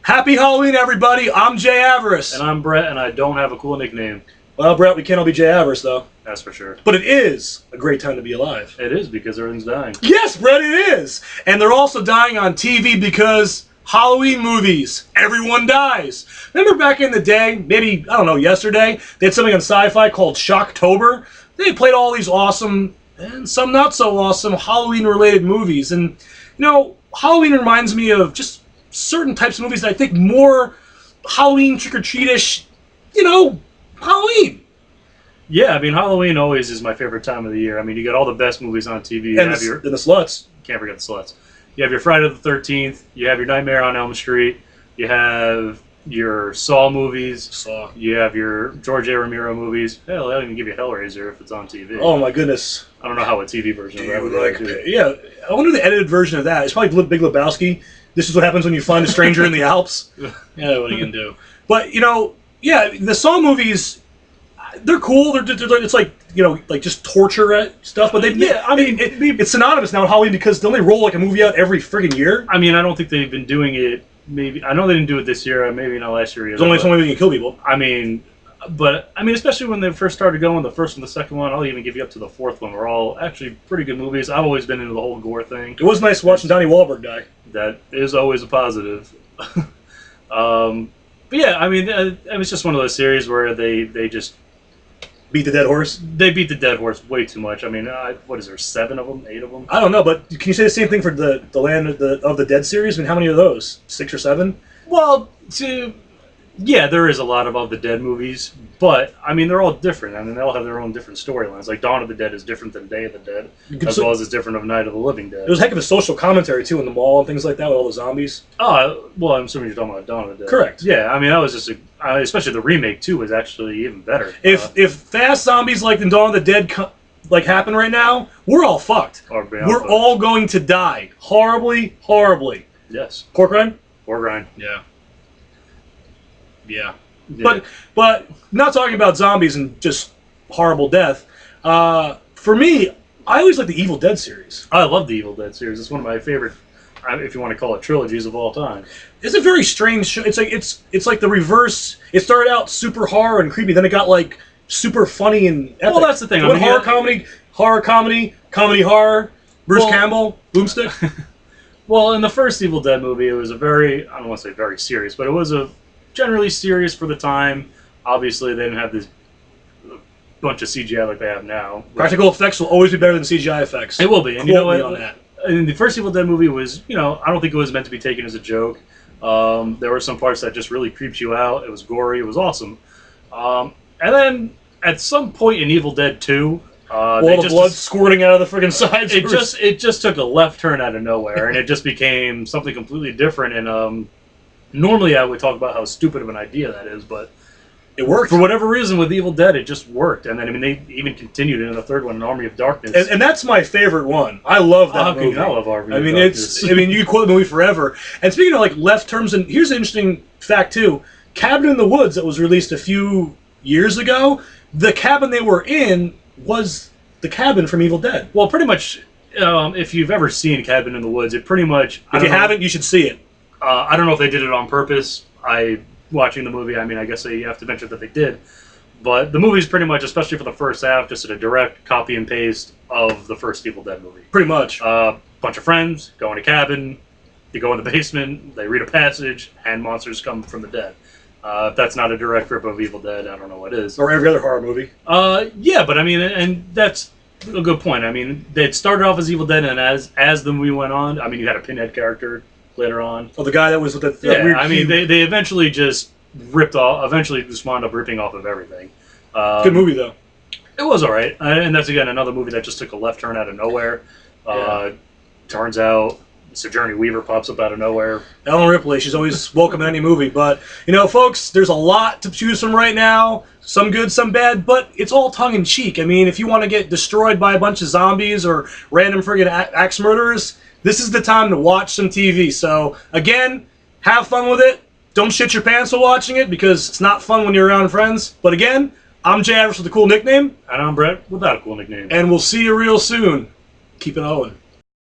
Happy Halloween, everybody. I'm Jay Avarice. And I'm Brett, and I don't have a cool nickname. Well, Brett, we can't all be Jay Avarice, though. That's for sure. But it is a great time to be alive. It is, because everything's dying. Yes, Brett, it is. And they're also dying on TV because Halloween movies. Everyone dies. Remember back in the day, maybe, I don't know, yesterday, they had something on Sci-Fi called Shocktober. They played all these awesome, and some not so awesome, Halloween-related movies. And, you know, Halloween reminds me of just certain types of movies that I think more Halloween trick-or-treat-ish, you know, Halloween. Yeah, I mean, Halloween always is my favorite time of the year. I mean, you got all the best movies on TV. And the sluts. Can't forget the sluts. You have your Friday the 13th. You have your Nightmare on Elm Street. You have your Saw movies. Saw. You have your George A. Romero movies. Hell, they'll even give you Hellraiser if it's on TV. Oh, my goodness. I don't know how a TV version of that would be. Yeah, I wonder the edited version of that. It's probably Big Lebowski. This is what happens when you find a stranger in the Alps. Yeah, what are you going to do? But, you know, yeah, the Saw movies, they're cool. It's like, you know, like just torture stuff. But it's synonymous now with Halloween because they only roll like a movie out every friggin' year. I mean, I don't think they've been doing it. Maybe I know they didn't do it this year. Maybe not last year either. It's only way you can kill people. I mean, especially when they first started going, the first and the second one, I'll even give you up to the fourth one, were all actually pretty good movies. I've always been into the whole gore thing. It was nice watching Donnie Wahlberg die. That is always a positive. But yeah, I mean, it was just one of those series where they just beat the dead horse. They beat the dead horse way too much. I mean, what is there, 7 of them, 8 of them? I don't know, but can you say the same thing for the Land of the Dead series? I mean, how many of those? 6 or 7? Well, yeah, there is a lot of the Dead movies, but I mean, they're all different. I mean, they all have their own different storylines. Like Dawn of the Dead is different than Day of the Dead, as well as it's different of Night of the Living Dead. There was a heck of a social commentary too in the mall and things like that with all the zombies. Oh, well, I'm assuming you're talking about Dawn of the Dead. Correct. Yeah, I mean, that was just especially the remake too was actually even better. If fast zombies like the Dawn of the Dead happen right now, we're all fucked. We're all going to die horribly, horribly. Yes. Pork rind? Pork rind. Yeah. Yeah. But not talking about zombies and just horrible death. For me, I always like the Evil Dead series. I love the Evil Dead series. It's one of my favorite, if you want to call it, trilogies of all time. It's a very strange show. It's like the reverse. It started out super horror and creepy, then it got like super funny and epic. Well, that's the thing. What horror comedy, horror. Bruce Campbell, Boomstick. Well, in the first Evil Dead movie, it was I don't want to say very serious, but it was a generally serious for the time. Obviously, they didn't have this bunch of CGI like they have now. Practical effects will always be better than CGI effects. It will be, and you know what? On that. And the first Evil Dead movie was, you know, I don't think it was meant to be taken as a joke. There were some parts that just really creeped you out. It was gory. It was awesome. And then at some point in Evil Dead 2, the blood squirting out of the friggin' sides. It just took a left turn out of nowhere, and it just became something completely different. And normally I would talk about how stupid of an idea that is, but it worked. For whatever reason with Evil Dead, it just worked. And then, I mean, they even continued in the third one, An Army of Darkness. And that's my favorite one. I love that movie. I love Army of Darkness. You can quote the movie forever. And speaking of like left turns, and here's an interesting fact too. Cabin in the Woods that was released a few years ago, the cabin they were in was the cabin from Evil Dead. Well, pretty much, if you've ever seen Cabin in the Woods, it pretty much... If you haven't, you should see it. I don't know if they did it on purpose. Watching the movie, I mean, I guess you have to mention that they did. But the movie's pretty much, especially for the first half, just a direct copy and paste of the first Evil Dead movie. Pretty much. Bunch of friends, go in a cabin, they go in the basement, they read a passage, and monsters come from the dead. If that's not a direct rip of Evil Dead, I don't know what is. Or every other horror movie. Yeah, but I mean, and that's a good point. I mean, it started off as Evil Dead, and as the movie went on, I mean, you had a Pinhead character later on. Oh, the guy that was with the weird I mean, they eventually just wound up ripping off of everything. Good movie, though. It was all right. And that's, again, another movie that just took a left turn out of nowhere. Turns out Sigourney Weaver pops up out of nowhere. Ellen Ripley, she's always welcome in any movie. But, you know, folks, there's a lot to choose from right now. Some good, some bad, but it's all tongue-in-cheek. I mean, if you want to get destroyed by a bunch of zombies or random friggin' axe murderers, this is the time to watch some TV. So, again, have fun with it. Don't shit your pants while watching it, because it's not fun when you're around friends. But again, I'm Jay Avarice with a cool nickname. And I'm Brett without a cool nickname. And we'll see you real soon. Keep it Owen.